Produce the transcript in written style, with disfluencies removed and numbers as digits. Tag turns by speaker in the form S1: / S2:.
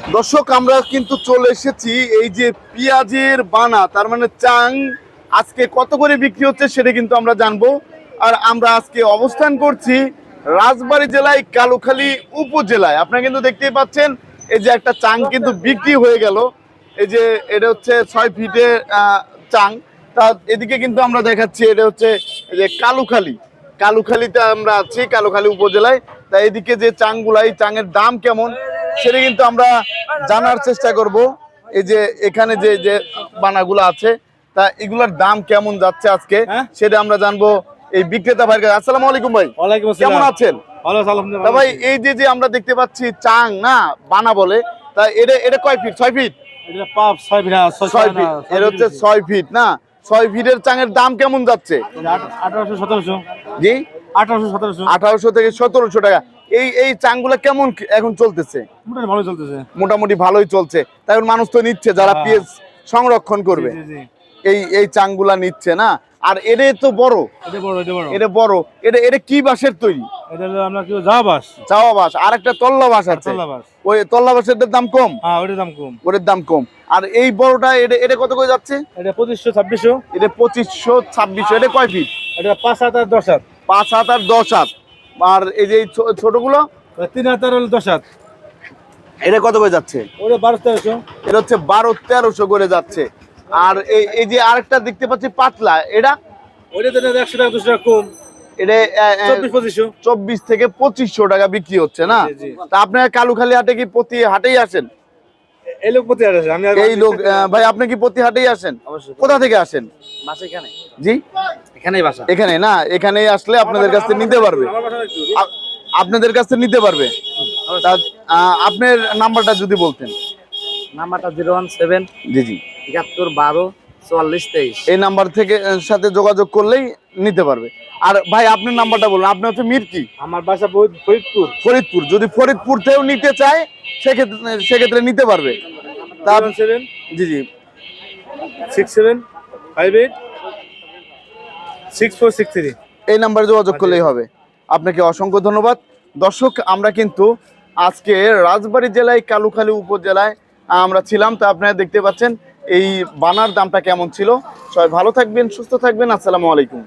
S1: দর্শক আমরা কিন্তু চলে এসেছি এই যে পেঁয়াজের বানা, তার মানে চাং আজকে কত করে বিক্রি হচ্ছে সেটা কিন্তু আমরা জানবো। আর আমরা আজকে অবস্থান করছি রাজবাড়ী জেলায় কালুখালী উপজেলায়। আপনারা কিন্তু দেখতেই পাচ্ছেন এই যে একটা চাং কিন্তু বিক্রি হয়ে গেল। এই যে এটা হচ্ছে 6 ফিটের চাং। তা এদিকে কিন্তু আমরা দেখাচ্ছি এটা হচ্ছে এই যে কালুখালীতে আমরা আছি, কালুখালী উপজেলায়। তা এদিকে যে চাংগুলা, এই চাঙের দাম কেমন সেটা কিন্তু আমরা জানার চেষ্টা করব। এই যে এখানে যে যে বানাগুলো আছে, তা এগুলোর দাম কেমন যাচ্ছে আজকে সেটা আমরা জানবো এই বিক্রেতা ভাইয়ের কাছে। আসসালামু আলাইকুম ভাই।
S2: ওয়ালাইকুম আসসালাম।
S1: কেমন আছেন?
S2: ভালো আছি আলহামদুলিল্লাহ।
S1: তা ভাই এই যে যে আমরা দেখতে পাচ্ছি চাং না বানা বলে, তা এটা এটা কয় ফিট? 6 ফিট?
S2: এটা পাপ 6 ফিট,
S1: 6 ফিট। এর হচ্ছে 6 ফিট না? 6 ফিটের চাঙের দাম কেমন যাচ্ছে?
S2: 1800 1700।
S1: জি
S2: 1800 1700।
S1: 1800 থেকে 1700 টাকা। এই চাংগুলা কেমন এখন চলতেছে?
S2: মোটামুটি ভালো চলতেছে।
S1: মোটামুটি ভালোই চলছে। তাই মানুষ তো নিচ্ছে যারা পেঁয়াজ সংরক্ষণ করবে,
S2: জি জি।
S1: এই চাংগুলা নিচ্ছে না। আর এটা তো বড়,
S2: এটা বড়, এটা বড়।
S1: এটা বড়। এটা কি বাঁশের তৈরি?
S2: এটা হলো আমরা কি জাওয়া বাস।
S1: চাওয়া বাঁশ। আর একটা তল্লা বাঁশ আছে।
S2: তল্লা বাস।
S1: ওই তল্লা বাঁশের দাম কম?
S2: হ্যাঁ, ওটার দাম কম।
S1: ওটার দাম কম। আর এই বড়টা এটা এটা কত করে যাচ্ছে?
S2: এটা 2500 2600।
S1: এটা 2500 2600। এটা কয় ফিট?
S2: এটা 5 হাত আর 10 হাত।
S1: 5 হাত আর 10 হাত। আর এই যে ছোটগুলো
S2: 3 হাত আর 10 হাত।
S1: এটা কত করে যাচ্ছে?
S2: ওটা 12 1300।
S1: এটা হচ্ছে 12 1300 করে যাচ্ছে। আর এই যে আরেকটা দেখতে পাচ্ছি পাতলা, এটা
S2: ওটা তো 100 টাকা 200 টাকা কম।
S1: এটা
S2: 24 2500।
S1: 24 থেকে 2500 টাকা বিক্রি হচ্ছে না?
S2: জি, জি।
S1: তা আপনার কালুখালী হাটে কি প্রতি হাটেই আসেন?
S2: এই লোক প্রতি আসে। আমি
S1: এই লোক ভাই আপনি কি প্রতি হাটেই আসেন?
S2: অবশ্যই।
S1: কোথা থেকে আসেন?
S2: বাসা এখানে।
S1: জি
S2: এখানেই বাসা।
S1: এখানে না? এখানেই আসলে আপনাদের কাছ থেকে নিতে পারবে,
S2: আমার বাসা একটু।
S1: আপনাদের কাছ থেকে নিতে পারবে। তা আপনার নাম্বারটা যদি বলতেন।
S3: নাম্বারটা 017
S1: জি জি
S3: 71 12 44 23।
S1: এই নাম্বার থেকে সাথে যোগাযোগ করলেই নিতে পারবে। আর ভাই আপনার নাম্বারটা বলুন। আপনি হচ্ছে মিরকি?
S2: আমার বাসা ফরিদপুর।
S1: ফরিদপুর। যদি ফরিদপুর থেকেও নিতে চায় সেক্ষেত্রে নিতে পারবে। তা
S2: 7
S1: জি জি
S2: 67 58 6463।
S1: এই নাম্বারে যোগাযোগ করলেই হবে। আপনাকে অসংখ্য ধন্যবাদ। দর্শক আমরা কিন্তু আজকে রাজবাড়ী জেলায় কালুখালী উপজেলায় আমরা ছিলাম। তা আপনারা দেখতে পাচ্ছেন এই বানার দামটা কেমন ছিল। সবাই ভালো থাকবেন, সুস্থ থাকবেন। আসসালামু আলাইকুম।